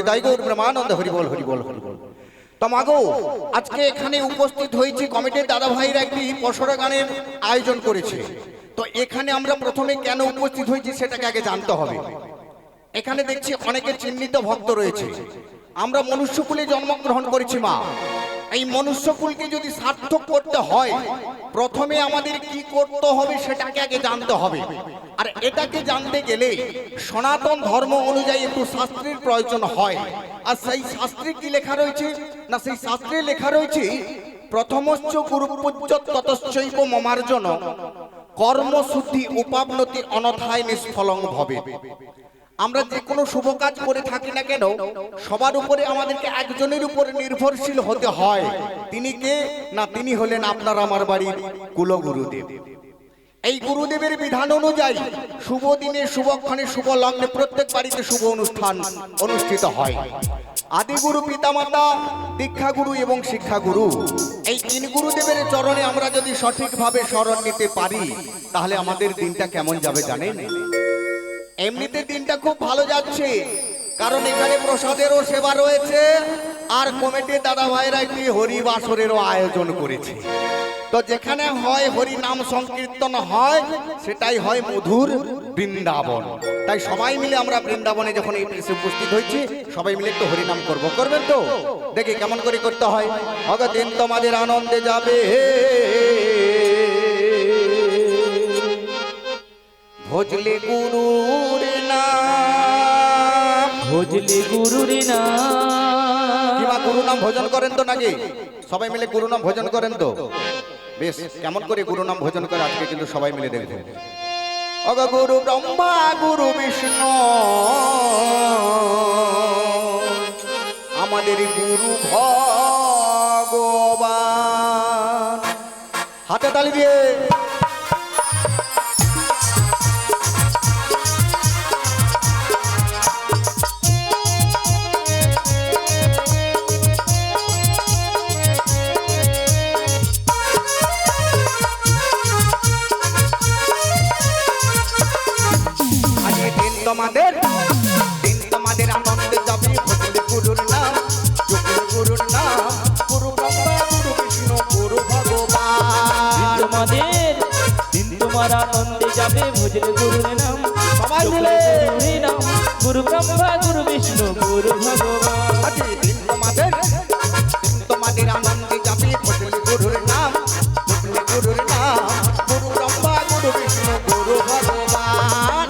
তাই গৌর ব্রহ্মানন্দ হরি বল হরি বল হরি বল। তো মাগো আজকে এখানে উপস্থিত হয়েছি কমিটির দাদা ভাইরা একটি পসরা গানের আয়োজন করেছে। তো এখানে আমরা প্রথমে কেন উপস্থিত হয়েছি সেটাকে আগে জানতে হবে। এখানে দেখছি অনেকে চিহ্নিত ভক্ত রয়েছে। আমরা মনুষ্যকুলে জন্মগ্রহণ করেছি মা, এই মনুষ্যকুলকে যদি সার্থক করতে হয় প্রথমে আমাদের কি করতে হবে সেটাকে আগে জানতে হবে। আর এটাকে জানতে গেলে সনাতন ধর্ম অনুযায়ী একটু শাস্ত্রের প্রয়োজন হয়। আর সেই শাস্ত্রে কি লেখা রয়েছে না, সেই শাস্ত্রে লেখা রয়েছে প্রথমশ্চ গুরুপূজ্য ততশ্চৈব মমার্জন কর্মশুদ্ধি উপাবনতি অনথায় নিষ্ফলং ভবে। আমরা যে কোনো শুভ কাজ করে থাকি না কেন সবার উপরে আমাদেরকে একজনের উপরে নির্ভরশীল হতে হয়। তিনি কে না, তিনি হলেন আপনার আমার বাড়ির কুলগুরুদেব। এই গুরুদেবের বিধান অনুযায়ী শুভ দিনে শুভক্ষণে শুভ লগ্নে প্রত্যেক বাড়িতে শুভ অনুষ্ঠান অনুষ্ঠিত হয়। আদিগুরু পিতামাতা দীক্ষাগুরু এবং শিক্ষাগুরু এই তিন গুরুদেবের চরণে আমরা যদি সঠিকভাবে শরণ নিতে পারি তাহলে আমাদের দিনটা কেমন যাবে জানেন? এমনিতে দিনটা খুব ভালো যাচ্ছে, কারণ এখানে প্রসাদেরও সেবা রয়েছে আর কমিটির দাদা ভাইরা একটি হরি বাসরেরও আয়োজন করেছে। তো যেখানে হয় হরি নাম সংকীর্তন হয় সেটাই হয় মধুর বৃন্দাবন। তাই সবাই মিলে আমরা বৃন্দাবনে যখন এই প্লেসে উপস্থিত হয়েছি সবাই মিলে একটু হরি নাম করবো। করবেন তো? দেখি কেমন করে করতে হয়। ভগদিন তোমাদের আনন্দে যাবে ভজলে গুরুর নাম, ভজলে গুরুর নাম। কিবা গুরু নাম ভজন করেন তো নাকি? সবাই মিলে গুরু নাম ভজন করেন তো? বেশ, কেমন করে গুরু নাম ভজন করে আজকে কিন্তু সবাই মিলে দেখবেন। অগ গুরু ব্রহ্মা গুরু বিষ্ণু আমাদের গুরু ভগবান। হাতে তালি দিয়ে তোমাদের আনন্দে যাবে ভজলে গুরুর নাম, যোগের গুরুর নাম, গুরু ব্রহ্মা গুরু বিষ্ণু গুরু ভগবান। তোমার আনন্দে যাবে ভজলে গুরুর নাম, সবাই মিলে গুরুর নাম, গুরু ব্রহ্মা গুরু বিষ্ণু গুরু ভগবান। তোমাদের আনন্দে যাবে ভজলে গুরুর নাম, যোগের গুরুর নাম, গুরু ব্রহ্মা গুরু বিষ্ণু গুরু ভগবান।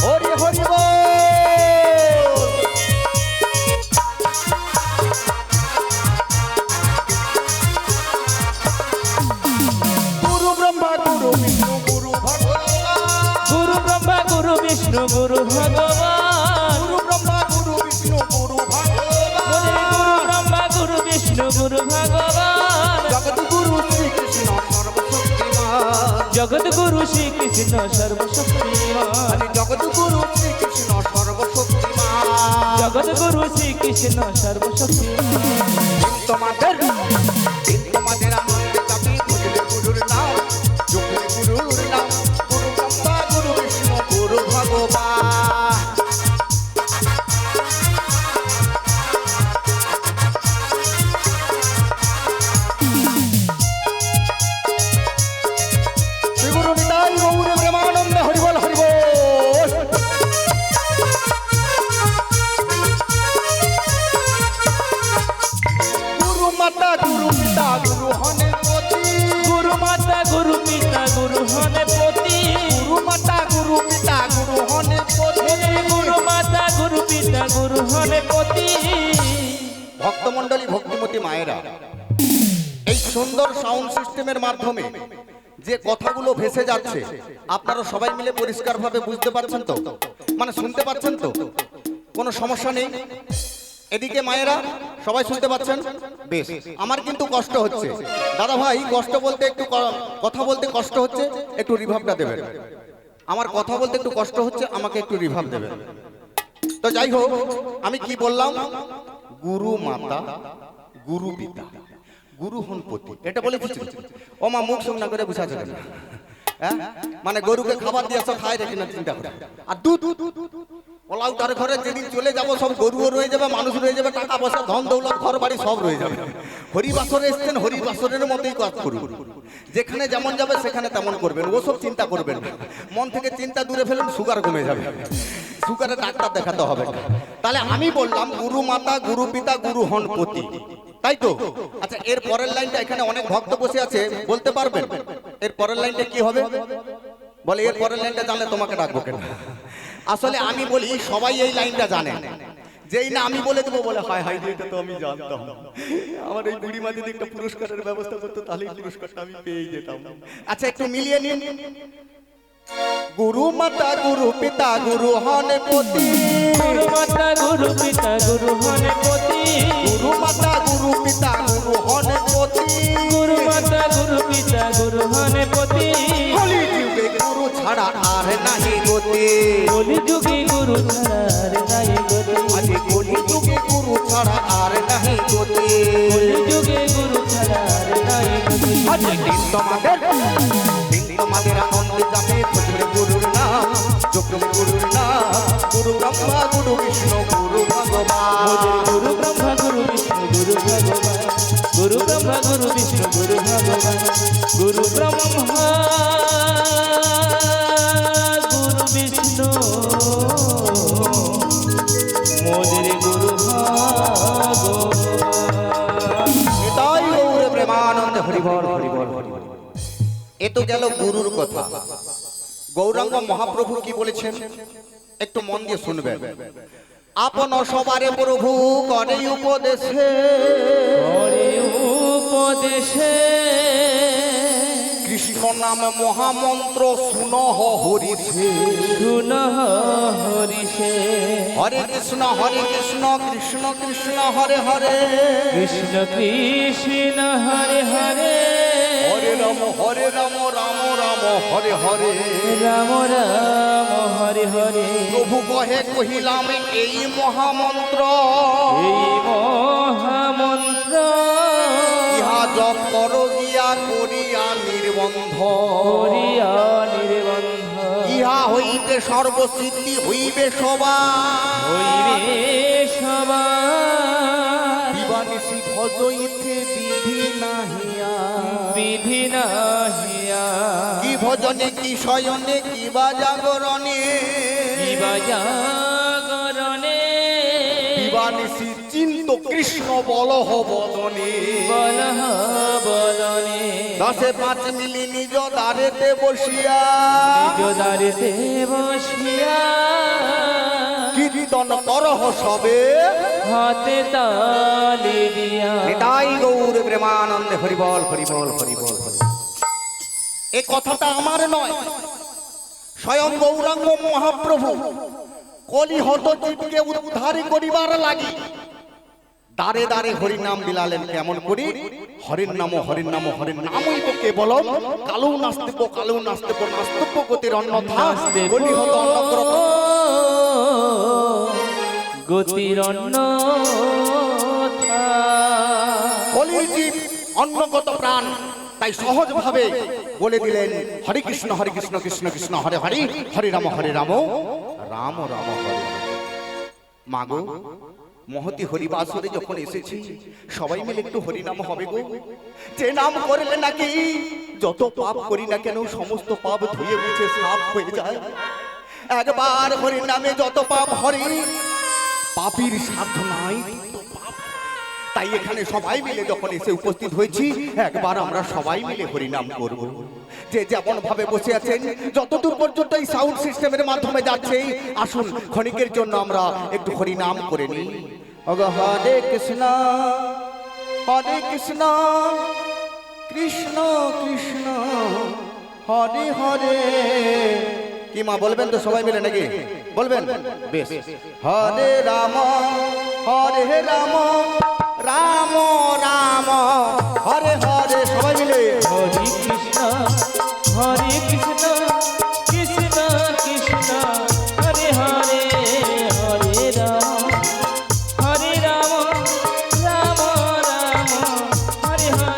হরি হরি বল। গুরু ব্রহ্মা গুরু বিষ্ণু গুরু ভগবান, গুরু ব্রহ্মা গুরু বিষ্ণু গুরু ভগবান, গুরু ব্রহ্মা গুরু বিষ্ণু গুরু ভগবান, গুরু ব্রহ্মা গুরু বিষ্ণু গুরু ভগবান। জগৎগুরু শ্রীকৃষ্ণ সর্বশক্তিমান, জগৎগুরু শ্রীকৃষ্ণ সর্বশক্তিমান, জগৎগুরু শ্রীকৃষ্ণ সর্বশক্তিমান, জগৎগুরু শ্রীকৃষ্ণ সর্বশক্তিমান। তোমাদের আনন্দে যাবে ভজলে গুরুর নাম, যোগের গুরুর নাম, গুরু ব্রহ্মা গুরু বিষ্ণু গুরু ভগবান। শ্রী গুরু নিতাই গৌর প্রেমানন্দে হরি বল হরি বল। গুরু মাতা গুরু পিতা গুরু হনে পতি, গুরু মাতা গুরু পিতা গুরু হনে পতি, গুরু মাতা গুরু পিতা গুরু হনে পতি, গুরু মাতা গুরু পিতা গুরু হনে পতি। ভক্তমণ্ডলী ভক্তিমতী মায়েরা, এই সুন্দর সাউন্ড সিস্টেমের মাধ্যমে যে কথাগুলো ভেসে যাচ্ছে আপনারা সবাই মিলে পরিষ্কারভাবে বুঝতে পারছেন তো? মানে শুনতে পাচ্ছেন তো? কোনো সমস্যা নেই? এদিকে মায়েরা সবাই শুনতে পাচ্ছেন? বেশ, আমার কিন্তু কষ্ট হচ্ছে দাদা ভাই, কষ্ট বলতে একটু কথা বলতে কষ্ট হচ্ছে, একটু রিভাবটা দেবেন। আমার কথা বলতে একটু কষ্ট হচ্ছে, আমাকে একটু রিভাব দেবেন। তো যাই হোক, আমি কি বললাম? গুরু মাতা গুরু পিতা গুরু হন পতি, এটা বলেছিস? ও মা মুখ সঙ্গ না করে বুঝা যাবে না। হ্যাঁ, মানে গরুকে খাবার দিয়ে সব খায় রেখে না, চিন্তা করে। আর দুধ ওলাও তার ঘরে যেদিন চলে যাব সব গরুও রয়ে যাবে, মানুষ রয়ে যাবে, টাকা পয়সা ধন দৌলত ঘর বাড়ি সব রয়ে যাবে। হরিবাসরে এসছেন, হরিবাসরের মতোই কাজ করুন। যেখানে যেমন যাবে সেখানে তেমন করবেন, ওসব চিন্তা করবেন না। মন থেকে চিন্তা দূরে ফেলুন, সুগার কমে যাবে। সুগারের ডাক্তার দেখাতে হবে না। তাহলে আমি বললাম গুরু মাতা, গুরু পিতা, গুরু হন পতি, তাই তো? আচ্ছা, এর পরের লাইনটা, এখানে অনেক ভক্ত বসে আছে, বলতে পারবেন এর পরের লাইনটা কি হবে? বলে এর পরের লাইনটা জানলে তোমাকে ডাকবো কেন? আসলে আমি বলি সবাই এই লাইনটা জানে, যেই না আমি বলে দেবো বলে হায় হায় এটা তো আমি জানতাম, আমার এই বুড়ি মা যদি একটা পুরস্কারের ব্যবস্থা করতো তাহলে পুরস্কারটা আমি পেয়ে যেতাম। আচ্ছা, একটু মিলিয়ে নিন। গুরু মাতা, গুরু পিতা, গুরু হন পতি। গুরু মাতা গুরু পিতা গুরু হন পতি। গুরু মাতা, গুরু পিতা, গুরু হন পতি। গুরু মাতা গুরু পিতা গুরু হন পতি। কলি যুগে গুরু ছাড়া আর নাহি গতি। কলি যুগে গুরু ছাড়া আর নাই গতি। আজ কলি যুগে গুরু ছাড়া আর নাহি গতি। কলি যুগে গুরু ছাড়া আর নাই গতি। আজ দিন তোমাদের আনন্দে যাবে ভজবে গুরুর নাম, জপবে গুরুর নাম। গুরু ব্রহ্মা, গুরু বিষ্ণু, গুরু ভগবান। গুরু ব্রহ্মা গুরু বিষ্ণু গুরু ভগবান। গুরু ব্রহ্মা গুরু বিষ্ণু গুরু ভগবান। গুরু ব্রহ্মা গুরু বিষ্ণু মোদের গুরু ভগবান। এটাই গৌরে প্রেমানন্দে হরিবল হরিবল হরিবল। এ তো গেল গুরুর কথা। গৌরাঙ্গ মহাপ্রভু কি বলেছেন একটু মন দিয়ে শুনবেন। আপন সবারে প্রভু করে উপদেশে, করে উপদেশে কৃষ্ণ নাম মহামন্ত্র শুনহ হরিষে। শুনহ হরিষে। হরে কৃষ্ণ কৃষ্ণ কৃষ্ণ হরে হরে, কৃষ্ণ কৃষ্ণ হরে হরে, হরে রাম রাম রাম হরে হরে। রাম রাম হরে হরে। প্রভু কহে কহিলাম এই মহামন্ত্র, এই মহামন্ত্র ইহা জপ করো গিয়া করিয়া নির্বন্ধ। করিয়া নির্বন্ধ। ইহা হইতে সর্বসিদ্ধি হইবে সবার। হইবে সবার। দিবানিশি ভজইতে বিধি নাহিয়া। বিধি নাহিয়া। কি ভজনে কি শয়নে কি বা জাগরণে। কিবা জাগরণে। দিবানিশি চিন্ত কৃষ্ণ বলহ বদনে। বলহ বদনে। 10-5 মিলি নিজ দ্বারেতে বসিয়া। নিজ দ্বারেতে বসিয়া। কীর্তন করহ সবে হাতে তালি দিয়া। নিতাই গৌর প্রেমানন্দে হরিবল হরিবল হরিবল। এ কথাটা আমার নয়, স্বয়ং গৌরাঙ্গ মহাপ্রভু কলি হত জীবকে উদ্ধার করিবার লাগি দারে দারে হরি নাম বিলালেন। কেমন করি? হরির নাম হরির নাম হরির নামই কেবল। কালু নাস্তিব কালু নাস্তিব নাস্তিব গতির অন্যথা। কলি হত অন্যত্র গতির অন্যথা। কলির জীব অন্নগত প্রাণ, তাই সহজ ভাবে বলে দিলেন হরে কৃষ্ণ কৃষ্ণ কৃষ্ণ হরে হরি, হরে রাম রাম রাম হরে। মাগো মহতি হরিবাসরে যখন এসেছি সবাই মিলে একটু হরিনাম হবে গো। যে নাম করলে নাকি যত পাপ করি না কেন সমস্ত পাপ ধুয়ে মুছে সাফ হয়ে যায়। একবার হরির নামে যত পাপ হরে, পাপীর সাধ্য নাই তত পাপ। তাই এখানে সবাই মিলে যখন এসে উপস্থিত হয়েছি একবার আমরা সবাই মিলে হরিনাম করব। যে যেমন ভাবে বসে আছেন, যতদূর পর্যন্ত এই সাউন্ড সিস্টেমের মাধ্যমে যাচ্ছে, আসুন ক্ষণিকের জন্য আমরা একটু হরিনাম করে নিই। হরে কৃষ্ণ কৃষ্ণ কৃষ্ণ হরে হরে। কি মা বলবেন তো সবাই মিলে নাকি? বলবেন? বেশ। হরে রাম রাম রাম হরে হরে। সবাই মিলে হরে কৃষ্ণ কৃষ্ণ কৃষ্ণ হরে হরে। হরে রাম রাম রাম হরে হরে।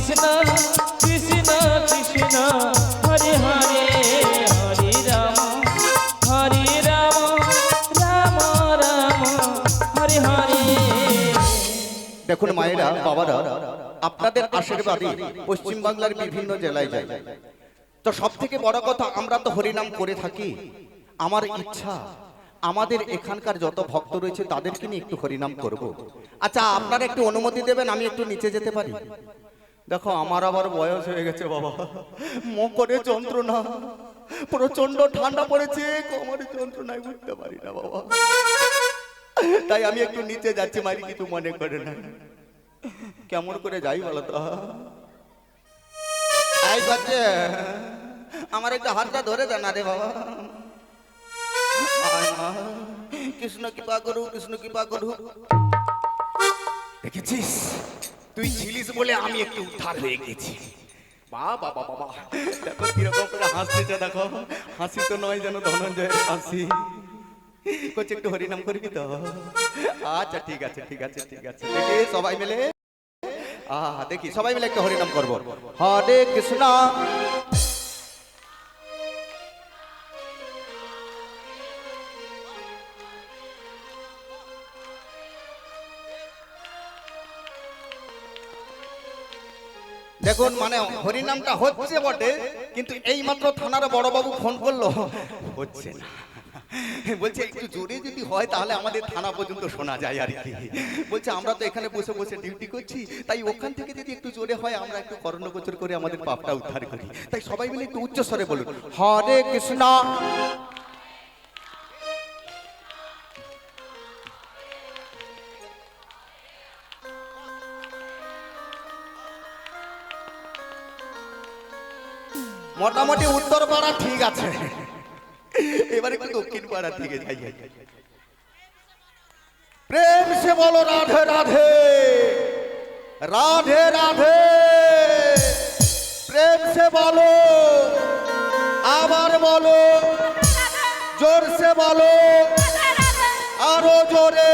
কৃষ্ণ কৃষ্ণ কৃষ্ণ হরে হরে হরে রাম রাম রাম হরে হরে। দেখুন মায়েরা বাবারা, আপনাদের আশীর্বাদে পশ্চিম বাংলার বিভিন্ন জেলায় যাই, তো সব থেকে বড় কথা আমরা তো হরিনাম করে থাকি। আমার ইচ্ছা আমাদের এখানকার যত ভক্ত রয়েছে তাদেরকে নিয়ে একটু হরিনাম করব। আচ্ছা, আপনারা একটু অনুমতি দেবেন, আমি একটু নিচে যেতে পারি? দেখো আমার আবার বয়স হয়ে গেছে বাবা, মুখ করে যন্ত্রণা, প্রচন্ড ঠান্ডা পড়েছে, কোমরে যন্ত্রণায় উঠতে পারি না বাবা, তাই আমি একটু নিচে যাচ্ছি। মারি কিছু মনে করে না, কেমন করে যাই বলো তো? এই বাচ্চা, আমার একটা হাতটা ধরে দেন না রে বাবা। কৃষ্ণ কৃপা করু, কৃষ্ণ কৃপা করু। দেখেছিস, তুই ছিলিস বলে আমি একটু উদ্ধার হয়ে গেছি। বাবা বাবা বাবা, দেখো কিরকম করে হাসতেছে, দেখো হাসি তো নয় যেন ধনঞ্জয়ের হাসি। করছে একটু হরিনাম করবি তো? আচ্ছা ঠিক আছে ঠিক আছে ঠিক আছে, দেখি সবাই মিলে দেখি সবাই মিলে একটা হরিনাম করবো। হরে কৃষ্ণ দেখুন, মানে হরিনামটা হচ্ছে বটে, কিন্তু এই মাত্র থানার বড়বাবু ফোন করলো, হচ্ছে না। বলছে একটু জোরে যদি হয় তাহলে আমাদের থানা পর্যন্ত শোনা যায় আর কি। বলছে আমরা তো এখানে বসে বসে ডিউটি করছি, তাই ওখান থেকে যদি একটু জোরে হয় আমরা একটু কর্ণগোচর করে আমাদের পাপটা উদ্ধার করি। তাই সবাই মিলে একটু উচ্চ স্বরে বলুন, হরে কৃষ্ণ। মোটামুটি উত্তর পাড়া ঠিক আছে, এবারে একটু দক্ষিণ পাড়া থেকে যাই। প্রেম সে বলো রাধে রাধে, রাধে রাধে। প্রেম সে বলো, আবার বলো, জোর সে বলো, আরো জোরে।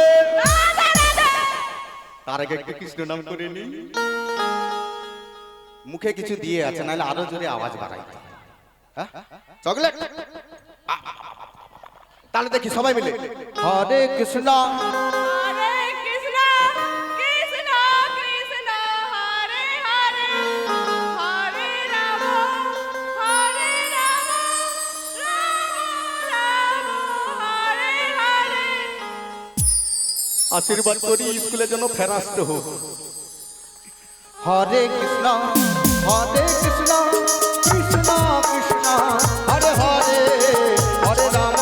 তার আগে একটু কৃষ্ণ নাম করে নি, মুখে কিছু দিয়ে আছে, নাহলে আরো জোরে আওয়াজ বাড়াইতে। চকলেট, তাহলে দেখি সবাই মিলে হরে কৃষ্ণ হরে কৃষ্ণ কৃষ্ণ কৃষ্ণ হরে হরে হরে রাম রাম রাম হরে হরে। আশীর্বাদ করি স্কুলে যেন ফেরাস্ত হোক। হরে কৃষ্ণ কৃষ্ণ কৃষ্ণ হরে হরে হরে রাম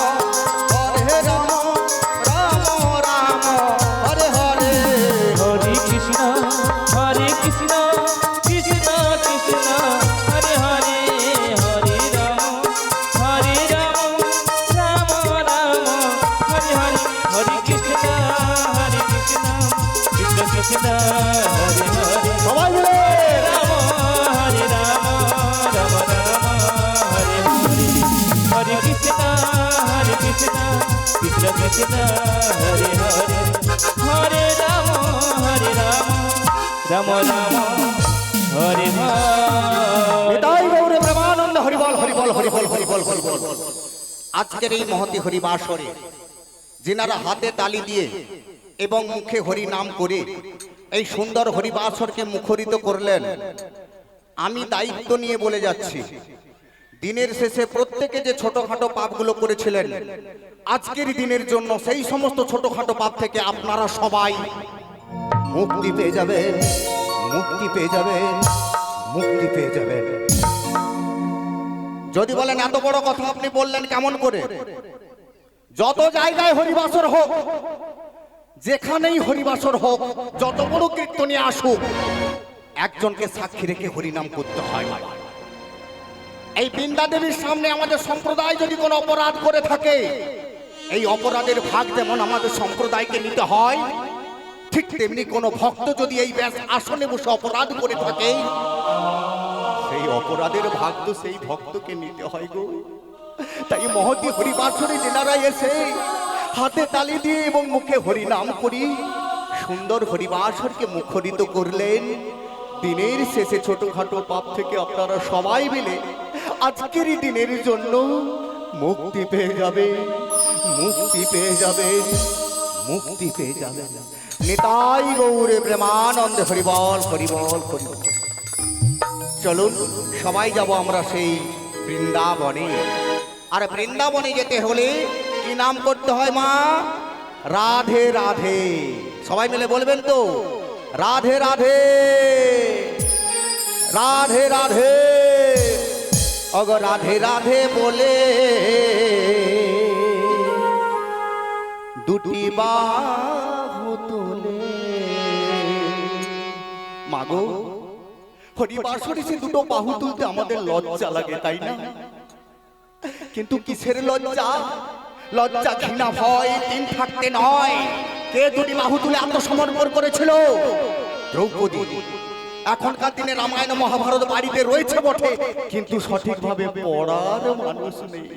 রাম রাম হরে হরে। হরে কৃষ্ণ কৃষ্ণ কৃষ্ণ হরে হরে হরে রাম রাম রাম হরে হরে। হরে কৃষ্ণ কৃষ্ণ কৃষ্ণ হরে হরে সবাই মিলে রাম হরে রাম রাম রাম হরে হরে। হরে কৃষ্ণ কৃষ্ণ কৃষ্ণ হরে হরে হরে রাম রাম রাম হরে হরে। নিতাই গৌরে প্রেমানন্দ হরিবল হরিবল হরিবল হরিবল হরিবল। আজকের এই মহতি হরিবাসরে যিনারা হাতে তালি দিয়ে এবং মুখে হরি নাম করে এই সুন্দর হরিবাসরকে মুখরিত করলেন, আমি দায়িত্ব নিয়ে বলে যাচ্ছি, দিনের শেষে প্রত্যেকে যে ছোটখাটো পাপগুলো করেছিলেন, আজকের দিনের জন্য সেই সমস্ত ছোটখাটো পাপ থেকে আপনারা সবাই মুক্তি পেয়ে যাবেন, মুক্তি পেয়ে যাবেন, মুক্তি পেয়ে যাবেন। যদি বলেন এত বড় কথা আপনি বললেন কেমন করে? যত জায়গায় হরিবাসর হোক, যেখানেই হরিবাসর হোক, যত বড় কীর্তনী আসুক, একজনকে সাক্ষী রেখে হরিনাম করতে হয়। এই বৃন্দা দেবীর সামনে আমাদের সম্প্রদায় যদি কোনো অপরাধ করে থাকে, এই অপরাধের ভাগ যেমন আমাদের সম্প্রদায়কে নিতে হয়, ঠিক তেমনি কোনো ভক্ত যদি এই ব্যাস আসনে বসে অপরাধ করে থাকে, সেই অপরাধের ভাগ তো সেই ভক্তকে নিতে হয় গো। তাই মহতি হরিবাসরে জেনারা এসে হাতে তালি দিয়ে এবং মুখে হরিনাম করি সুন্দর হরিবাসরকে মুখরিত করলেন। দিনের শেষে ছোটখাটো পাপ থেকে আপনারা সবাই মিলে আজকের এই দিনের জন্য মুক্তি পেয়ে যাবে, মুক্তি পেয়ে যাবে, মুক্তি পেয়ে যাবে। নিতাই গৌরে প্রেমানন্দে হরিবল হরিবল হরিবল। চলুন সবাই যাব আমরা সেই বৃন্দাবনে। আর বৃন্দাবনে যেতে হলে কি নাম করতে হয় মা? রাধে রাধে। সবাই মিলে বলবেন তো, রাধে রাধে, রাধে রাধে। অগো রাধে রাধে বলে দুটি বাহু তুলে। মাগো হরিবাসরে সে দুটো বাহু তুলতে আমাদের লজ্জা লাগে, তাই না? কিন্তু কিসের লজ্জা? লজ্জা ঘৃণা ভয় দিন থাকতে নয়। কে দুটি বাহু তুলে আত্মসমর্পণ করেছিল? দ্রৌপদী। এখনকার দিনে রামায়ণ মহাভারত বাড়িতে রয়েছে বটে, কিন্তু সঠিকভাবে পড়ার মানুষ নেই।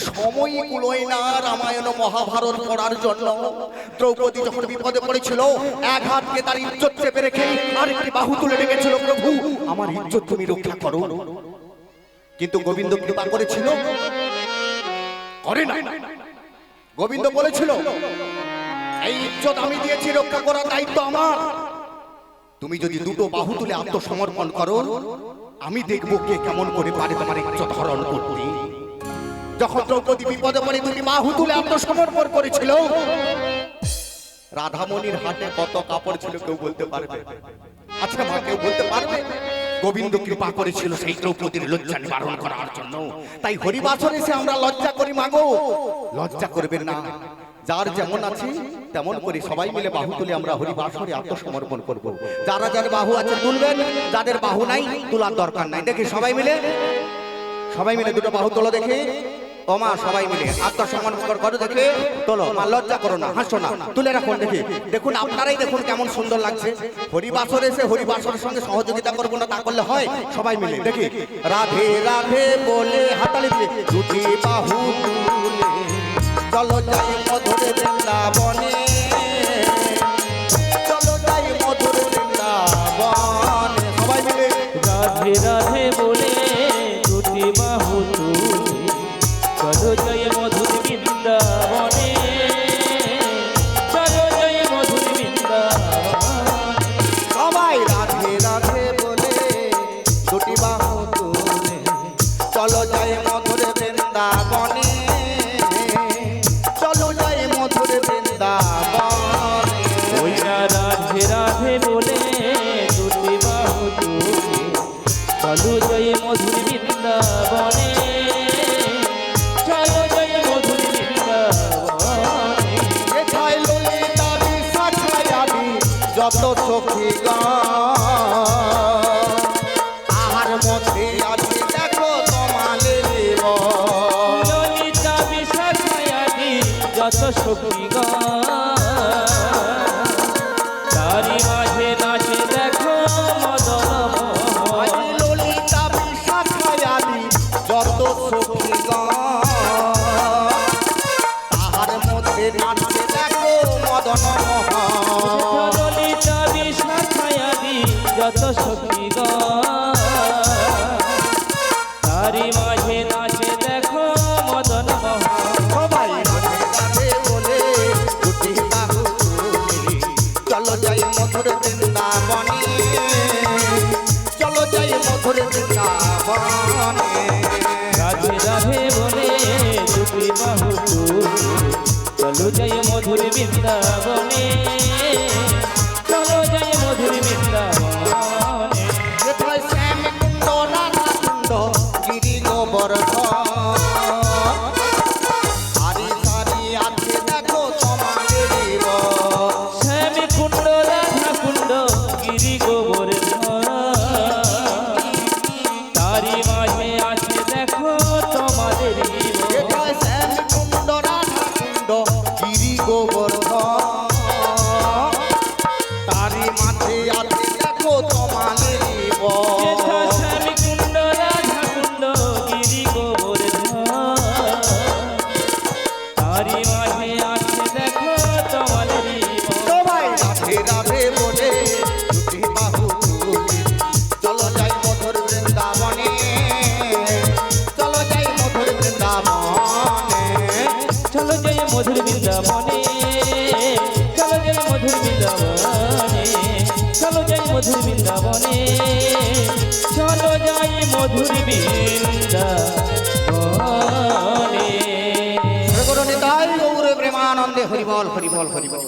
সময় কুলোয় না রামায়ণ মহাভারত পড়ার জন্য। দ্রৌপদী যখন বিপদে পড়েছিল, এক হাতকে তার ইজ্জত চেপে রেখে আরেকটি বাহু তুলে রেখেছিল, প্রভু আমার ইজ্জত তুমি রক্ষা করো। কিন্তু গোবিন্দ কৃপা করেছিল? করে না। গোবিন্দ বলেছিল, এই ইজ্জত আমি দিয়েছি, রক্ষা করার দায়িত্ব আমার। তুমি যদি দুটো বাহু তুলে আত্মসমর্পণ করো, আমি দেখবো কে কেমন করে পারে তোমার ইজ্জত হরণ করতে। যখন দ্রৌপদী বিপদে পড়ে দুটি বাহু তুলে আত্মসমর্পণ করেছিল, রাধামণির হাতে কত কাপড় ছিল কেউ বলতে পারবে? আচ্ছা মা, কেউ বলতে পারবে? গোবিন্দ কৃপা করেছিল সেই দ্রৌপদীর লজ্জা নিবারণ করার জন্য। তাই হরিবাসরে এসে আমরা লজ্জা করি। মাগো লজ্জা করবেন না, যার যেমন আছে তেমন করে সবাই মিলে বাহু তুলে আমরা হরিবাসরে আত্মসমর্পণ করব। যারা যার বাহু আছে তুলবেন, যাদের বাহু নাই তোলার দরকার নাই। দেখি সবাই মিলে, সবাই মিলে দুটো বাহু তোলো দেখি। ও মা সবাই মিলে আত্মসমর্পণ করো, দেখে তোলো মা, লজ্জা করো না, হাসো না, তুলে রাখুন। দেখি দেখুন, আপনারাই দেখুন কেমন সুন্দর লাগছে। হরিবাসরে এসে হরিবাসরের সঙ্গে সহযোগিতা করবো না, তা করলে হয়? সবাই মিলে দেখি রাধে রাধে বলে হাতালি দিয়ে দুটি বাহু তুলে চলো যাই মধুর বৃন্দাবনে, চলো যাই মধুর বৃন্দাবনে। সবাই মিলে রাধে রাধে বলে দুটি বাহু তুলে চলো জয় মধুর বৃন্দাবনে, চলো জয় মধুর বৃন্দাবনে। সবাই রাধে রাধে বলে দুটি বাহু তুলে চলো যাই মধুর বৃন্দাবনে, চলো যাই মধুর বৃন্দাবনে। ওই না রাধে রাধে বলে দুটি বাহু তুলে চলো জয় মধুর বৃন্দাবনে, চলো জয় মধুর বৃন্দাবনে। এথায় ললিতা বিশাখায়াদি যত সখী তাহার মধ্যে আছে দেখো তোমাদের ললিতা বিশাখায়াদি যত সখীগণ, তারি মাঝে নাচে দেখো মদন মোহন। ললিতা বিশাখায়াদি যত সখী তাহার মধ্যে নাচে দেখো মদন মোহন। ললিতা বিশাখায়াদি যত সখীগণ, তারি মাঝে নাচে দেখো মদন মোহন। সবাই রাধে রাধে বলে দুটি বাহু তুলে চলো যাই মধুর বৃন্দাবনে, চলো যাই মধুর বৃন্দাবনে। রাধে রাধে বলে দুটি বাহু তুলে চলো জয় মধুর বৃন্দাবনে, চলো জয় মধুর বৃন্দাবনে। যেথায় শ্যাম কুণ্ড রাধা কুণ্ড গিরি গোবর্ধন, সারি সারি আছে দেখো তোমাদের শ্যাম কুণ্ড রাধা কুণ্ড গিরি গোবর্ধন, তারি মাঝে মধুর বৃন্দাবনে। শ্রীগুরু নিতাই গৌর প্রেমানন্দে হরিবল হরিবল হরিবল।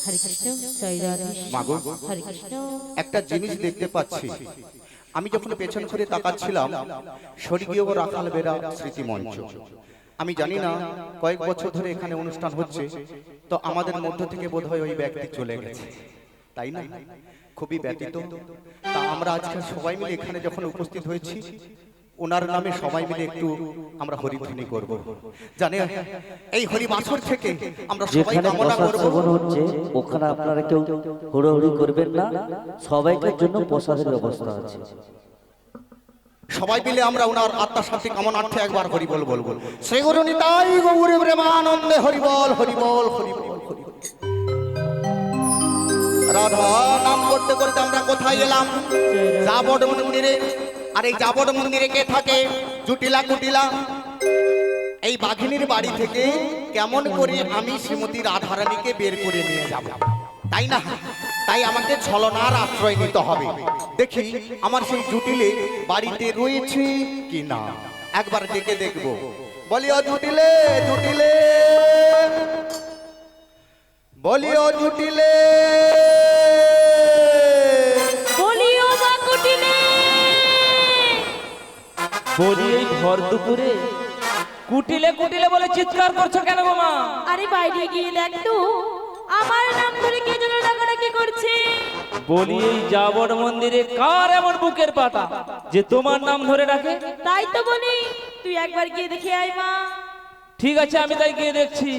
হরে কৃষ্ণ জয় রাধে মাগো হরে কৃষ্ণ। একটা জিনিস দেখতে পাচ্ছি, আমি যখন পেছন ঘুরে তাকাচ্ছিলাম, স্বর্গীয় রাখাল বেরা স্মৃতি মঞ্চ। আমি জানি না কয়েক বছর ধরে এখানে অনুষ্ঠান হচ্ছে, তো আমাদের মধ্য থেকে বোধহয় ওই ব্যক্তি চলে গেছে, তাই না? খুবই ব্যতীত। তা আমরা আজকে সবাই মিলে এখানে যখন উপস্থিত হয়েছি, ওনার নামে সবাই মিলে একটু আমরা হরিধ্বনি করব। জানে এই হরি বাসর থেকে আমরা সবাই যেখানে কামনা প্রসাদ করব, সেবন হচ্ছে ওখানে আপনারা কেউ হুড়োহুড়ি করবেন না, সবাইকার জন্য প্রসাদের ব্যবস্থা আছে। সবাই মিলে আমরা ওনার আত্মা শান্তি কামনার্থে একবার হরিবল বলবো। শ্রী গুরু নিতাই গৌর প্রেমানন্দে হরিবল হরিবল হরিবল হরিবল। রাধা নাম করতে করতে আমরা কোথায় এলাম? জাবড় মন্দিরে। আর এই জাবড় মন্দিরে কে থাকে? জুটিলা কুটিলা। এই বাঘিনীর বাড়ি থেকে কেমন করে আমি শ্রীমতী রাধারানীকে বের করে নিয়ে যাব, তাই না? তাই আমাকে ছলনার আশ্রয় নিতে হবে। দেখি আমার সেই জুটিলে বাড়িতে রয়েছে কি না, একবার ডেকে দেখব। বলিও জুটিলে, জুটিলে, বলিও জুটিলে। বলিও মা কুটিলে। বলি এই ভর দুপুরে কুটিলে কুটিলে বলে চিৎকার করছো কেন গো মা? আরে বাইরে গিয়ে দেখ তো, আমার নাম ধরে কে যেন ডাকাডাকি করছে। বলি এই জাবড় মন্দিরে কার এমন বুকের পাটা যে তোমার নাম ধরে ডাকে? তাই তো বলি, তুই একবার গিয়ে দেখে আয় মা। ঠিক আছে, আমি তাই গিয়ে দেখছি।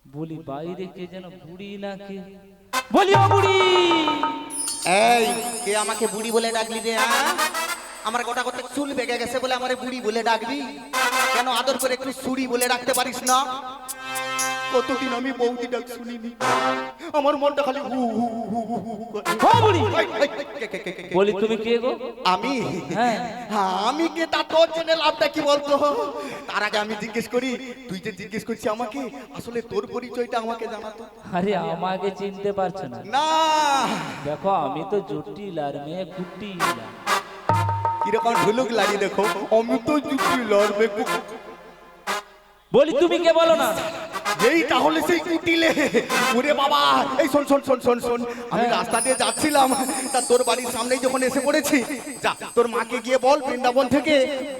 বলি বাইরে কে যেন বুড়ি না কে? বলি ও বুড়ি। এই কে আমাকে বুড়ি বলে ডাকলি রে? আমার গোটা গোটা চুল বেগে গেছে বলে আমারে বুড়ি বলে ডাকবি কেন? আদর করে একটু সুড়ি বলে ডাকতে পারিস না? কতদিন আমি বৌদি ডাক শুনিনি, আমার মনটা খালি হু হু হু হু হু করে। ও বুড়ি। কে? বলি তুমি কে গো? আমি? হ্যাঁ। হ্যাঁ, আমি কে তা তোর জেনে লাভটা কি বলতো? তার আগে আমি জিজ্ঞেস করি, তুই যে জিজ্ঞেস করছিস আমাকে, আসলে তোর পরিচয়টা আমাকে জানাতো। আরে আমাকে চিনতে পারছো না? না, দেখো আমি তো জটিল আর মেয়ে কুটিল। কিরকম ঢুলুক লাগি দেখো, আমি তো জুটিল আর বেকু। বলি তুমি কে বলো না? এই তাহলে সেই কুটিলে। ওরে বাবা, এই শোন শোন শোন শোন শোন, আমি রাস্তা দিয়ে যাচ্ছিলাম, তা তোর বাড়ির সামনেই যখন এসে পড়েছি, যা তোর মাকে গিয়ে বল বৃন্দাবন থেকে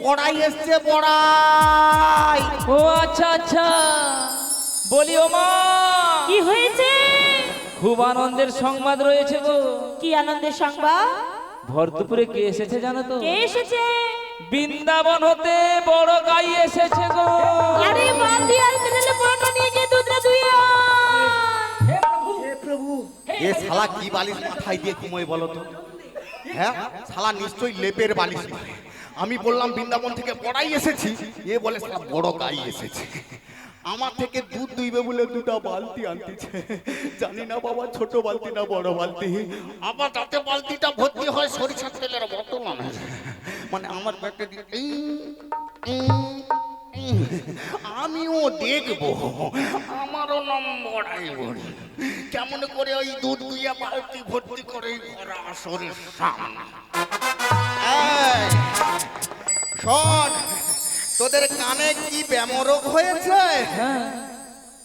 বড়াই এসছে, বড়াই। ও আচ্ছা আচ্ছা। বলি ও মা, কি হয়েছে? খুব আনন্দের সংবাদ রয়েছে গো। কি আনন্দের সংবাদ? ভর দুপুরে কে এসেছে জানো তো? কে এসেছে? বৃন্দাবন হতে বড় গাই এসেছে গো। আরে বালতি আর তেলে বড়টা নিয়ে গিয়ে দুধটা ধুয়ে আয়। এ শালা কি বালিশ মাথায় দিয়ে ঘুমোয় বলো তো? হ্যাঁ, শালা নিশ্চয়ই লেপের বালিশ। আমি বললাম বৃন্দাবন থেকে বড়াই এসেছি, এ বলে শালা বড় গাই এসেছে। আমার থেকে দুধ দুইবে বলে দুটা বালতি আনতেছে। জানি না বাবা ছোট বালতি না বড় বালতি। আবার তাতে বালতিটা ভর্তি হয় সরিষার তেলের বোতল। মানে আমার পেটে আমিও দেখবো, আমারও নম্বর আইব কেমন করে ওই দুধ দুইয়া বালতি ভর্তি করে ভরা আসরের সামনে। এই, শোন, তোদের কানে কি ব্যামরোগ হয়েছে? হ্যাঁ।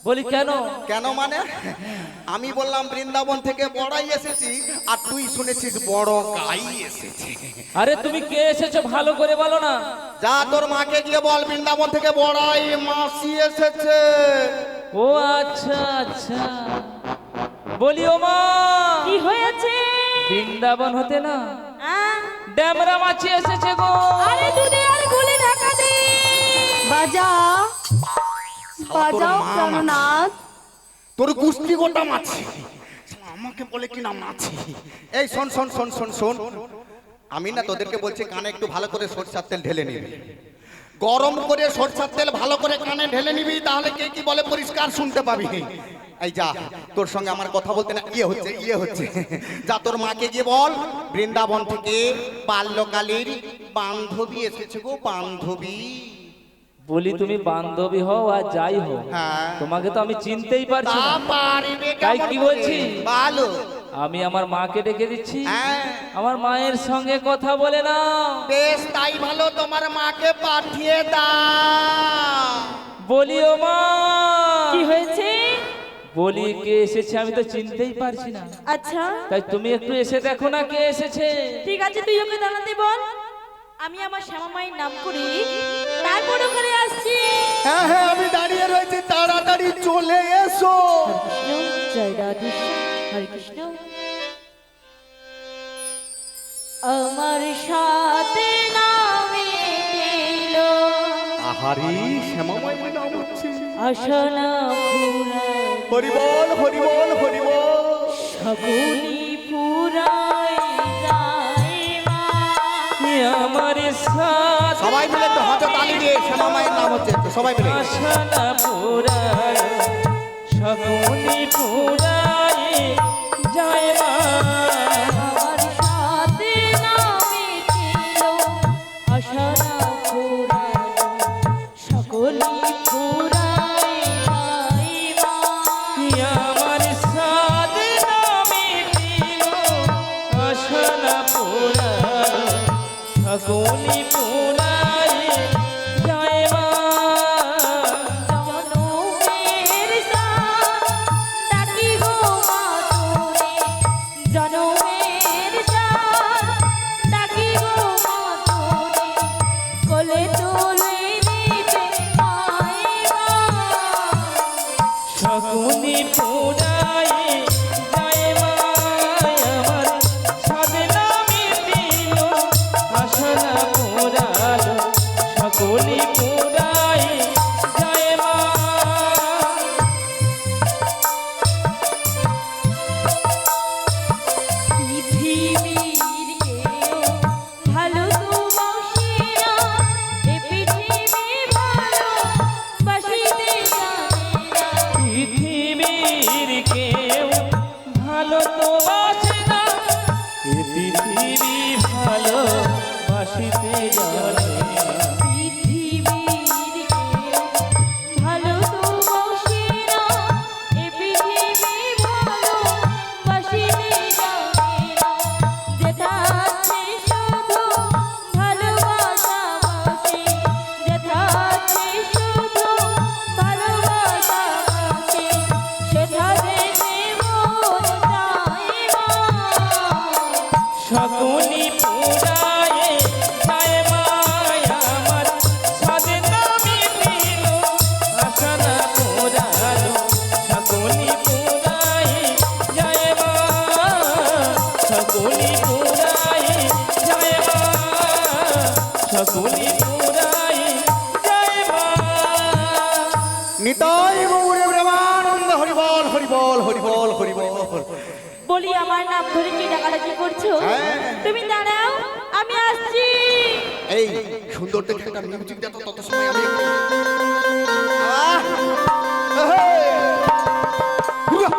বলি কেন? কেন মানে? আমি বললাম বৃন্দাবন থেকে বড়াই এসেছি, আর তুই শুনেছিস বড় গাই এসেছে। আরে তুমি কে এসেছো ভালো করে বলো না। যা তোর মাকে গিয়ে বল বৃন্দাবন থেকে বড়াই মাসি এসেছে। ও আচ্ছা আচ্ছা। বলি ও মা, কি হয়েছে? বৃন্দাবন হতে না আহ? ড্যামরা মাছি এসেছে গো। আরে দুধে আর গুলে ঢাকা দে। বাজা বাজাও প্রাণনাথ। তোর গুষ্টি গোটা মাছি, আমাকে বলে কি না মাছি। এই শোন শোন শোন শোন শোন, আমি না তোদেরকে বলছি কানে একটু ভালো করে সরষের তেল ঢেলে নিবি, গরম করে সরষের তেল ভালো করে কানে ঢেলে নিবি, তাহলে কে কি বলে পরিষ্কার শুনতে পাবি। এই যা, তোর সঙ্গে আমার কথা বলতে না ইয়ে হচ্ছে। যা তোর মাকে গিয়ে বল বৃন্দাবন থেকে বাল্যকালের বান্ধবী এসেছে গো, বান্ধবী। বলি তুমি বান্ধবী হও আর যাই হও, হ্যাঁ। তোমাকে তো আমি চিনতেই পারছি তা না। পারবে তাই কেমন কি করে? বলছি? ভালো। আমি আমার মাকে ডেকে দিচ্ছি, হ্যাঁ আমার মায়ের সঙ্গে কথা বলে না। বেশ, তাই ভালো, তোমার মাকে পাঠিয়ে দাও। বলি ও মা, কি হয়েছে? বলি কে এসেছে আমি তো চিনতেই পারছি না, আচ্ছা তাই তুমি একটু এসে দেখো না কে এসেছে। ঠিক আছে, তুই ওকে দাঁড়াতে বল। আমি আমার শ্যামা মায়ের নাম করি, তারপর ওখানে আসছি। হ্যাঁ হ্যাঁ, আমি দাঁড়িয়ে রয়েছি, তাড়াতাড়ি চলে এসো। জয় রাধে হরে কৃষ্ণ। আমার সাথে নামে দিল আহারি শ্যামাময় নাম হচ্ছে। আসনা পুরা হরি বল হরি বল হরি বল। সগুনি পুরাই যায় মা। আমার সাথ সবাই মিলে তো হাতে তালি দিয়ে শ্যামামায়ের নাম হচ্ছে, তো সবাই মিলে। আশানা পুরায় শকুনি পুরায় যায় মা। আমার সাথে নামে দিল আসনা পুরানো সকলি পুরাই যায় মা। আমার সাথ নামে দিল আশানা পুরায় শকুনি পুরায় যায় মা। জনমের সাথ ডাকি গো মা তোরে, জনমের সাথ ডাকি গো মা তোরে, কোলে তুলে নিতে আয় মা। শকুনি পুরায় যায় মা। আমার সাথ নামে দিল আশানা পুরালো শকুনি পুরায় যায় মা। পৃথিবীর কেউ ভালো তো বাসে না, এ পৃথিবী ভালো বাসিতে জানে না। পৃথিবীর কেউ ভালো তো বাসে না, এ পৃথিবী ভালো বাসিতে জানে না। পৃথিবীর কেউ ভালো তো বাসে না, এ পৃথিবী ভালো বাসিতে জানে না। যেথা আছে শুধু ভালোবাসা বাসে, যেথা আছে শুধু ভালোবাসা বাসে, সেথা যেতে মন চায় মা। শকুনি পুরায় যায় মা। আমার সাথ নামে দিল আশানা পুরালো শকুনি পুরায় যায় মা। শকুনি পুরায় যায় মা। শকুনি পুরায় যায় মা। নিতাই গৌরে প্রেমানন্দ, হরি বল হরি বল হরি বল হরি বল। বলি আমার নাম ধরে কি ডাকাডাকি করছো? হ্যাঁ। তুমি দাঁড়াও, আমি আসছি। এই সুন্দর দেখে একটা মিউজিক দাও তো, তত সময় আমি একটু আহ! এহে! হুয়া!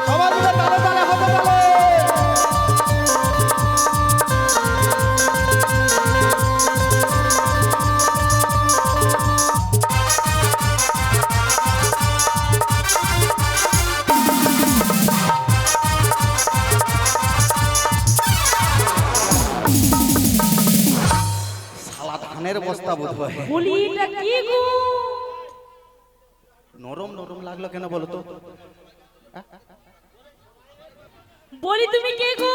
সবাই মিলে তালে তালে হাতে তালে। শালা ধানের বস্তা বোধ হয়। বলি এটা কি গো? নরম নরম লাগলো কেন বলো তো? বলি তুমি কে গো?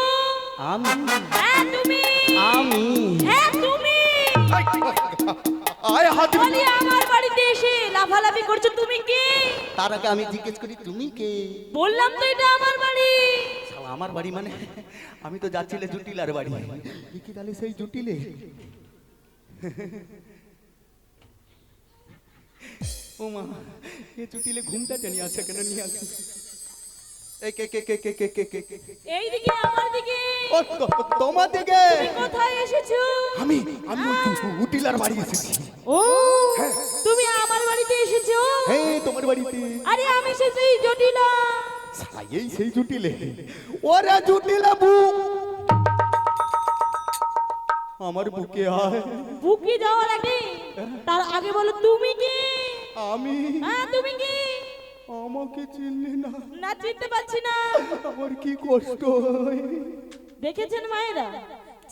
আমি হ্যাঁ তুমি। আমি হ্যাঁ তুমি। আয় হাত দিবি। বলি আমার বাড়িতে এসে লাফালাফি করছো, তুমি কে? তার আগে আমি জিজ্ঞেস করি তুমি কে? বললাম তো এটা আমার বাড়ি। শালা আমার বাড়ি মানে আমি তো যাচ্ছিলে জুটিলার বাড়ি। কি তাহলে সেই জুটিলে? ও মা, এ জুটিলে ঘুমটা টেনে আছে কেন? নিয়ে আসি। এই কে কে কে কে কে কে কে কে? এইদিকে আমার দিকে। ও তোমার দিকে? তুমি কোথায় এসেছো? আমি আমি উটিলার বাড়ি এসেছি। ও তুমি আমার বাড়িতে এসেছো? হ্যাঁ তোমার বাড়িতে। আরে আমি এসেছি জটিলা। শালা এই সেই জুটিলে। ওরে জুটিলা বু। আমার বুকে আয়। বুকে যাওয়ার আগে তার আগে বলো তুমি কি? আমি? হ্যাঁ তুমি কি? আমাকে চিনলি না? না চিনতে পারছি না। আমার কি কষ্ট হয়। দেখেছেন মায়েরা,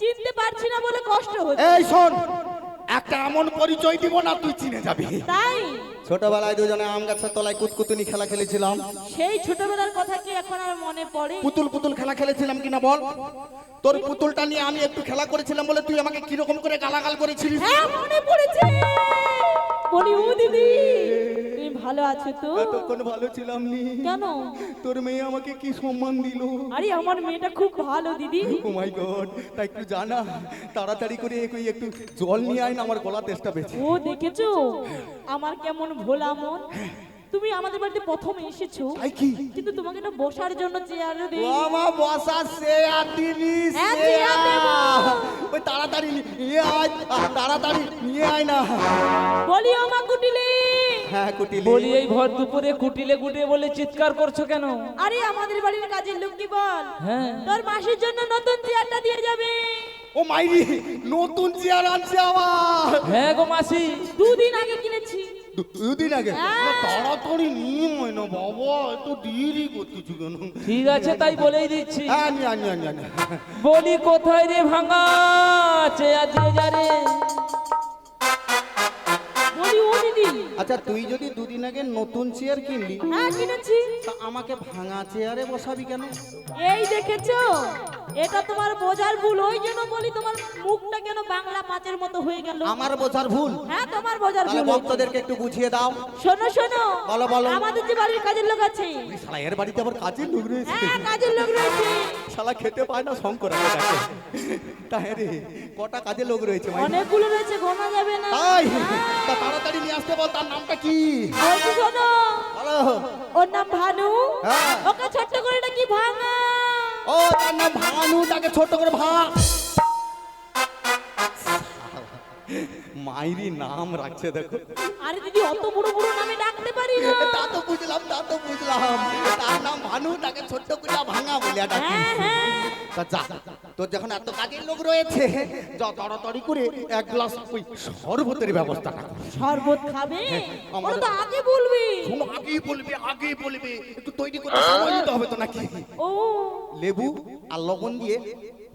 চিনতে পারছি না বলে কষ্ট হচ্ছে। এই শোন, একটা এমন পরিচয় দিব না তুই চিনে যাবি। তাই ছোটবেলায় দুজনে আম গাছের তলায় কুতকুতুনি খেলা খেলেছিলাম। সেই ছোটবেলার কথা কি এখন আর মনে পড়ে? পুতুল পুতুল খেলা খেলেছিলাম কিনা বল? তোর পুতুলটা নিয়ে আমি একটু খেলা করেছিলাম বলে তুই আমাকে কিরকম করে গালাগাল করেছিলিস। হ্যাঁ মনে পড়েছে। বলি ও দিদি, তুমি ভালো আছো তো? এতক্ষণ ভালো ছিলাম নি। কেন? তোর মেয়ে আমাকে কি সম্মান দিল। আরে আমার মেয়েটা খুব ভালো দিদি। ও মাই গড, তাই একটু জানা তাড়াতাড়ি করে একটু জল নিয়ে আয় না, আমার গলা তেষ্টা পেয়েছে। ও দেখেছো আমার কেমন ভোলা মন। তুমি আমাদের বাড়িতে প্রথম এসেছো, তাই কি? কিন্তু তোমাকে না বসার জন্য চেয়ার দেই। বাবা বসা সে আদিনি হ্যাঁ, সে চেয়ার দেবো। ওই তাড়াতাড়ি নিয়ে আয়, তাড়াতাড়ি নিয়ে আয় না। বলি আমার কুটিলে। হ্যাঁ কুটিলি। বলি এই ভর দুপুরে কুটিলে গুটিয়ে বলে চিৎকার করছো কেন? আরে আমাদের বাড়ির কাজের লোক কি বল, হ্যাঁ তোর মাসির জন্য নতুন চেয়ারটা দিয়ে যাবে। ও মাইরি, নতুন চেয়ার আনছে আমার। হ্যাঁ গো মাসি, দুদিন আগে কিনেছি। দুদিন আগে? হ্যাঁ। তাড়াতাড়ি নিয়ে আয় না বাবা, এত দেরি করতেছি কেন? ঠিক আছে তাই বলেই দিচ্ছি। হ্যাঁ নিয়ে আয়, নিয়ে আয়, নিয়ে আয়। বলি কোথায় রে ভাঙা চেয়া দিয়ে যা রে। বলি ও দিদি। আচ্ছা তুই যদি দুদিন আগে নতুন চেয়ার কিনলি, হ্যাঁ কিনেছি। তা আমাকে ভাঙা চেয়ারে বসাবি কেন? এই দেখেছো, এটা তোমার বোঝার ভুল। ওই জন্য বলি তোমার মুখটা কেন বাংলা মাছের মতো হয়ে গেল। আমার বোঝার ভুল? হ্যাঁ তোমার বোঝার তাহলে ভুল। ভক্তদেরকে একটু বুঝিয়ে দাও। শোনো শোনো, বলো, বলো। আমাদের যে বাড়ির কাজের লোক আছে, ওই শালা এর বাড়িতে আবার কাজের লোক রয়েছে। হ্যাঁ কাজের লোক রয়েছে। শালা খেতে পায় না, শঙ্কর আগে ডাকে। তাই রে, কটা কাজের লোক রয়েছে মাইরি? অনেকগুলো রয়েছে, গোনা যাবে না। তাই? হ্যাঁ। তা তাড়াতাড়ি নিয়ে আসতে বল। তার নামটা কি? বলছি শোনো, বলো। ওর নাম ভানু। হ্যাঁ। ওকে ছোট্ট করে নাকি ভাঙা। ও তার নাম ভানু, তাকে ছোট করে ভাগ। মাইরি নাম রাখছে দেখো। আরে দিদি অত বড় বড় নামে ডাকতে পারি না। তা তো বুঝলাম, তা তো বুঝলাম। তার নাম ভানু, তাকে ছোট্ট করে ভাঙা বলে ডাকি। হ্যাঁ হ্যাঁ। তা যা, তোর যখন এত কাজের লোক রয়েছে, যা তাড়াতাড়ি করে এক গ্লাস ওই শরবতের ব্যবস্থাটা কর। শরবত খাবে? আমার- ওটা তো আগে বলবি। শোনো, আগেই বলবে, আগেই বলবে। একটু তৈরি করতে সময় দিতে হবে তো নাকি? ও লেবু আর লবণ দিয়ে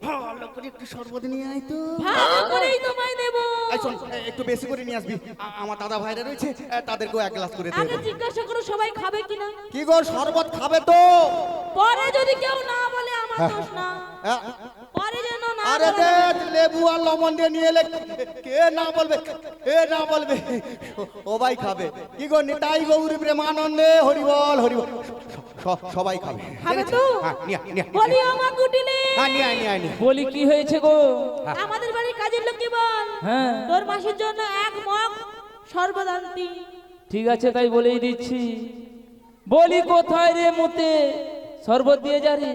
ভালো করে একটু শরবত নিয়ে আয় তো। ভালো করেই তোমায় দেব। এই শোন, একটু বেশি করে নিয়ে আসবি। আমার দাদা ভাইরা রয়েছে, তাদেরকেও এক গ্লাস করে আগে দেবো। জিজ্ঞাসা করো সবাই খাবে কিনা। কি গো, শরবত খাবে তো? পরে যদি কেউ না বলে আমার দোষ না। হ্যাঁ। পরে যেন না আরে বলে। দেখ, লেবু আর লবণ দিয়ে নিয়ে এলে কে না বলবে? কে না বলবে? ও ভাই খাবে। কি গো, নিতাই গৌর প্রেমানন্দে হরিবল হরিবল। সবাই খাবে। খাবে তো? হ্যাঁ, নিয়ে আয়, নিয়ে আয়, বলি আমার কুটিলে। হ্যাঁ, নিয়ে আয়, নিয়ে আয়, নিয়ে আয়। বলি কি হয়েছে গো? আমাদের বাড়ির কাজের লোক কি বল, হ্যাঁ তোর মাসের জন্য এক মগ শরবত আনতি। ঠিক আছে তাই বলেই দিচ্ছি। বলি কোথায় রে মুতে শরবত দিয়ে যা রে।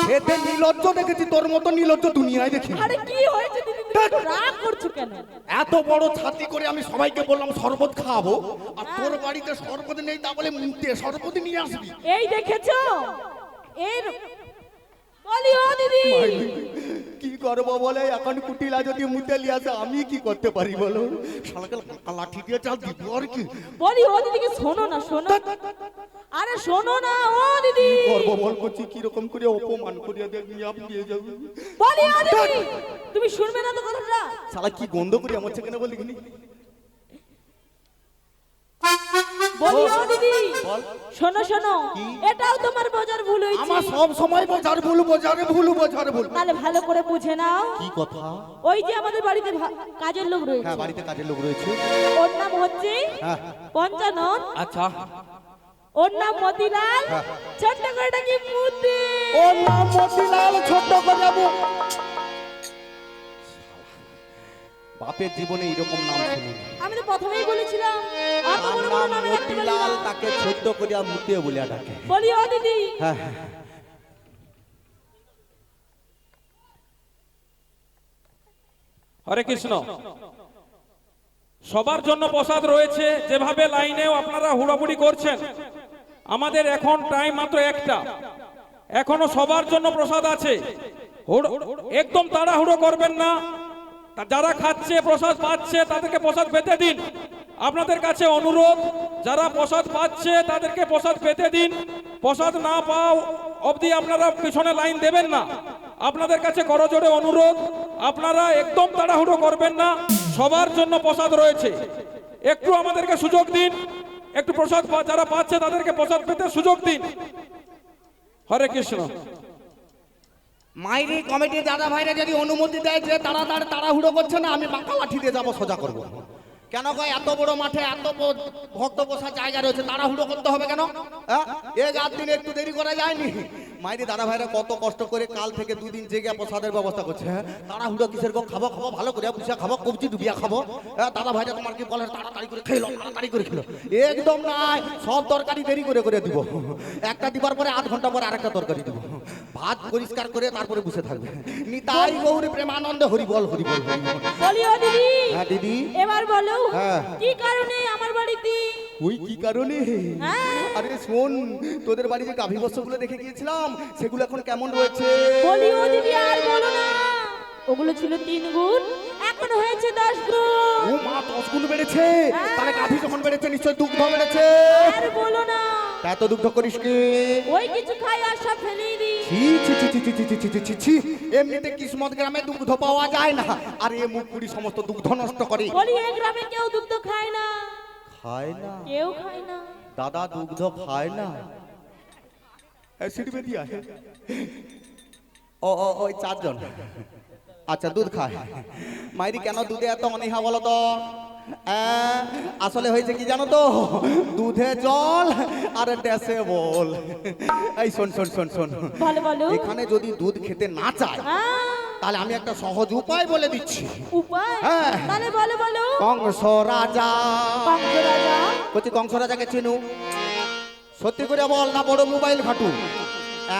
খেতে নির্লজ্জ দেখেছি, তোর মতো নির্লজ্জ দুনিয়ায় দেখি। আরে কি হয়েছে দিদি, তুমি এত রাগ করছো কেন? এত বড় ছাতি করে আমি সবাইকে বললাম শরবত খাবো, আর তোর বাড়িতে শরবত নেই, তা বলে মুখতে শরবত নিয়ে আসবি। এই দেখেছো, এর বলি ও দিদি। কি করবো বলে, এখন কুটিলা যদি মুতে লিয়ে আসে আমি কি করতে পারি বলো? শালাকে লাঠি দিয়ে চাল দিব আর কি বলি ও দিদিকে শোনো না, শোনো। আরে শোনো না ও দিদি। করবো বল, করছি কিরকম করে অপমান করিয়া দিয়ে আপনি দিয়ে যাবে। বলি ও দিদি, তুমি শুনবে না তো কথাটা। শালা কি গন্ধ করি আমার সেখানে বলি কিনি। বলি ও দিদি, বল। শোনো শোনো, এটাও তোমার বোঝার ভুল হয়েছে। আমার সব সময় বোঝার ভুল, বোঝারে ভুল, বোঝার ভুল। তাহলে ভালো করে বুঝে নাও। কি কথা? ওই যে আমাদের বাড়িতে কাজের লোক রয়েছে, হ্যাঁ, বাড়িতে কাজের লোক রয়েছে। ওর নাম হচ্ছে হ্যাঁ। পঞ্চানন। আচ্ছা, ওর নাম মতিলাল। ছোট্ট করে ডাকি মুদি। ওর নাম মতিলাল, ছোট করে যাবো। বাপের জীবনে এরকম নাম শুনিনি। আমি তো প্রথমেই বলেছিলাম অত তার বড় বড় নাম নামে ডাকতে পারি মতিলাল, না। তাকে ছোট্ট করিয়া মুতে বলিয়া ডাকে। বলি ও দিদি, হ্যাঁ। হরে কৃষ্ণ। সবার জন্য প্রসাদ রয়েছে, যেভাবে লাইনেও আপনারা হুড়াহুড়ি করছেন। আমাদের এখন টাইম মাত্র একটা। এখনো সবার জন্য প্রসাদ আছে। একদম তাড়াহুড়ো করবেন না। যারা খাচ্ছে প্রসাদ পাচ্ছে তাদেরকে প্রসাদ পেতে দিন। আপনাদের কাছে অনুরোধ, যারা প্রসাদ পাচ্ছে তাদেরকে প্রসাদ পেতে দিন। প্রসাদ না পাও অবধি আপনারা পিছনে লাইন দেবেন না। আপনাদের কাছে করজোড়ে অনুরোধ, আপনারা একদম তাড়াহুড়ো করবেন না। সবার জন্য প্রসাদ রয়েছে, একটু আমাদেরকে সুযোগ দিন। একটু প্রসাদ যারা পাচ্ছে তাদেরকে প্রসাদ পেতে সুযোগ দিন। হরে কৃষ্ণ। মাইরি কমিটির দাদা ভাইরা যদি অনুমতি দেয় যে তাড়াহুড়ো করছে না, আমি বাঁকা লাঠি দিয়ে যাবো, সোজা করবো। কেন কয় এত বড় মাঠে এত ভক্ত বসার জায়গা রয়েছে, তাড়াহুড়ো করতে হবে কেন? এক আধ দিন একটু দেরি করা যায়নি? মাইরি দাদা ভাইরা কত কষ্ট করে কাল থেকে দুদিন জেগে প্রসাদের ব্যবস্থা করছে। তাড়াহুড়ো কিসের গো? খাবো খাবো ভালো করে বুঝে খাবো, কবজি ডুবিয়া খাবো। দাদা ভাইরা তোমার কি বলে তাড়াতাড়ি করে খেলো, তাড়াতাড়ি করে খেলো? একদম নাই, সব তরকারি দেরি করে করে দিব। একটা দিবার পরে আধ ঘন্টা পরে আরেকটা তরকারি দিব। ভাত পরিষ্কার করে তারপরে বসে থাকবে। নিতাই গৌরী প্রেমানন্দ হরি বল হরি বল। বলিও দিদি। হ্যাঁ দিদি। এবার বলো হ্যাঁ। কি কারণে আমার বাড়িতে? ওই কি কারণে? হ্যাঁ। আরে শোন, তোদের বাড়ি যে গাভী বস্তুগুলো দেখে গিয়েছিলাম সেগুলো এখন কেমন রয়েছে? বলিও দিদি আর বলো না, ওগুলো ছিল 3 গুণ, এখন হয়েছে 10 গুণ। ও মা, 10 গুণ বেড়েছে? তাহলে গাভী যখন বেড়েছে নিশ্চয় দুগ্ধ বেড়েছে। আর বলো না, তা এত দুগ্ধ করিস কি? ওই কিছু খাই আর সব ফেলেই দিই। ছি ছি ছি ছি ছি ছি ছি ছি ছি ছি। এমনিতে কিসমত গ্রামে দুগ্ধ পাওয়া যায় না, আর এ মুখ পুরি সমস্ত দুগ্ধ নষ্ট করে। বলি এই গ্রামে কেউ দুধ খায় না। খায় না? কেউ খায় না। দাদা দুগ্ধ খায় না? অ্যাসিড বেরিয়ে আসে। ওই 4 জন। আচ্ছা, দুধ খায়। মাইরি কেন দুধে এত অনীহা বলো তো? আসলে হয়েছে কি জানো তো, দুধে জল আর ড্যাসে বল। এই শোন শোন শোন শোন, বলো বলো। এখানে যদি দুধ খেতে না চায় তাহলে আমি একটা সহজ উপায় বলে দিচ্ছি। উপায়? হ্যাঁ। তাহলে বলো বলো। কংস রাজা। কংস রাজা? বলছি কংস রাজাকে চিনু? সত্যি করে বল, না বড় মোবাইল ঘাটু?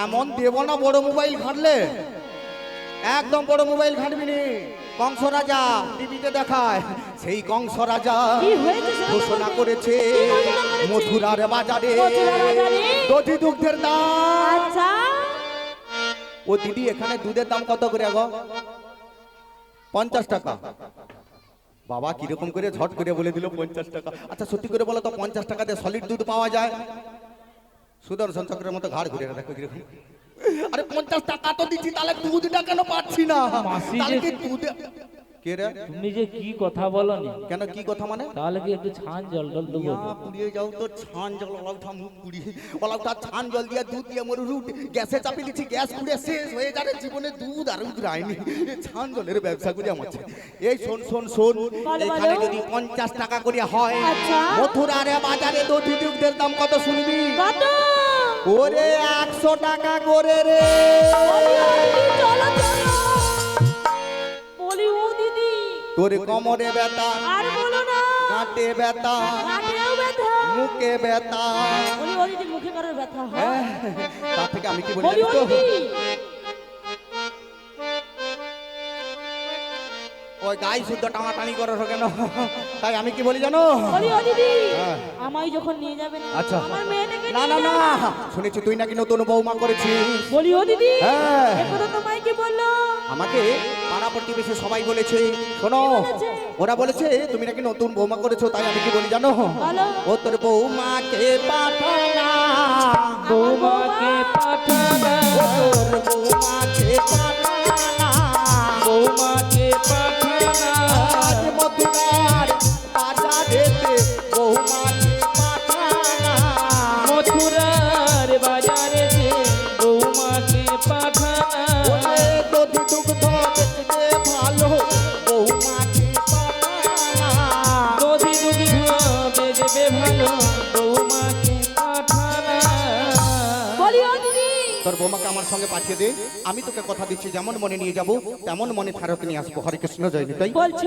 এমন দেব না বড় মোবাইল ঘাটলে, একদম বড় মোবাইল ঘাটবি নি। কংস রাজা টিভিতে দেখায়, সেই কংস রাজা কি হয়েছে সেটা তো ঘোষণা বলবে। করেছে কি ঘোষণা করেছে? মথুরার বাজারে মথুরার বাজারে দধি দুগ্ধের দাম। আচ্ছা। ও দিদি, এখানে দুধের দাম কত করে গো? 50 টাকা। বাবা কিরকম করে ঝট করে বলে দিল 50 টাকা। আচ্ছা সত্যি করে বলো তো, 50 টাকাতে সলিড দুধ পাওয়া যায়? সুদর্শন চক্রের মতো ঘাড় ঘুরে দেখো কিরকম। আরে 50 টাকা তো দিচ্ছি, তাহলে দুধটা কেন পাচ্ছি না? মাসি তাহলে যে- কি দুধে কে রে? তুমি যে কি কথা বলনি, কেন কি কথা মানে? তাহলে কি একটু ছান জল টল দেবো? ইয়া, পুড়িয়ে যাও তো ছান জল, ওলাউঠা মুখ পুড়িয়ে, ওলাউঠা ছান জল দিয়ে দুধ দিয়ে মরু রুট গ্যাসে চাপিয়ে দিচ্ছি, গ্যাস পুড়ে শেষ হয়ে যাবে, জীবনে দুধ আর উঠরায়নি। এই ছান জলের ব্যবসা করে আমার। এই শোন শোন শোন, এখানে যদি 50 টাকা করে হয়, আচ্ছা। মথুরার বাজারে দধি দুগ্ধের দাম কত শুনবি? কত? ওরে 100 টাকা করে রে। বলি ও দিদি, চলো চলো। বলি ও দিদি। তোর কোমরে ব্যথা, আর বলো না, গাঁটে ব্যথা, হাতেও ব্যথা। মুখে ব্যথা, বলি ও দিদি, মুখে কারোর ব্যথা হয়? তার থেকে আমি কি বলি বলি ও জানিস তো? দিদি। ওই গাই শুদ্ধ টানাটানি করো কেন? তাই আমি কি বলি জানো? বলি ও দিদি, হ্যাঁ। আমায় যখন নিয়ে যাবেন আচ্ছা। আমার মেয়েটাকে না নিয়ে না না, যাবেন। শুনেছি তুই নাকি নতুন বৌমা করেছিস। বলি ও দিদি, হ্যাঁ। এখনো তোমায় কি বললো? আমাকে পাড়া প্রতিবেশী সবাই বলেছে। শোনো, কি বলেছে? ওরা বলেছে তুমি নাকি নতুন বৌমা করেছো। তাই আমি কি বলি জানো? বলো। ও তোর বৌমাকে পাঠানা, বৌমাকে পাঠানা, তোর বৌমাকে পাঠানা, বৌমাকে পাঠানা, আজ মথুরার বাজারেতে বৌমাকে পাঠানা। মথুরার বাজারে যে বৌমাকে পাঠানা, ওরে দধি দুগ্ধ বেচতে ভালো বৌমাকে পাঠানা। দধি দুগ্ধ বেচবে ভালো বৌমাকে পাঠানা। বলি ও দিদি, তোর বৌমাকে আমার সঙ্গে পাঠিয়ে দে, আমি তোকে কথা দিচ্ছি যেমন মনে নিয়ে যাব তেমন মনে ফেরত নিয়ে আসবো। হরে কৃষ্ণ, জয় নিতাই। বলছো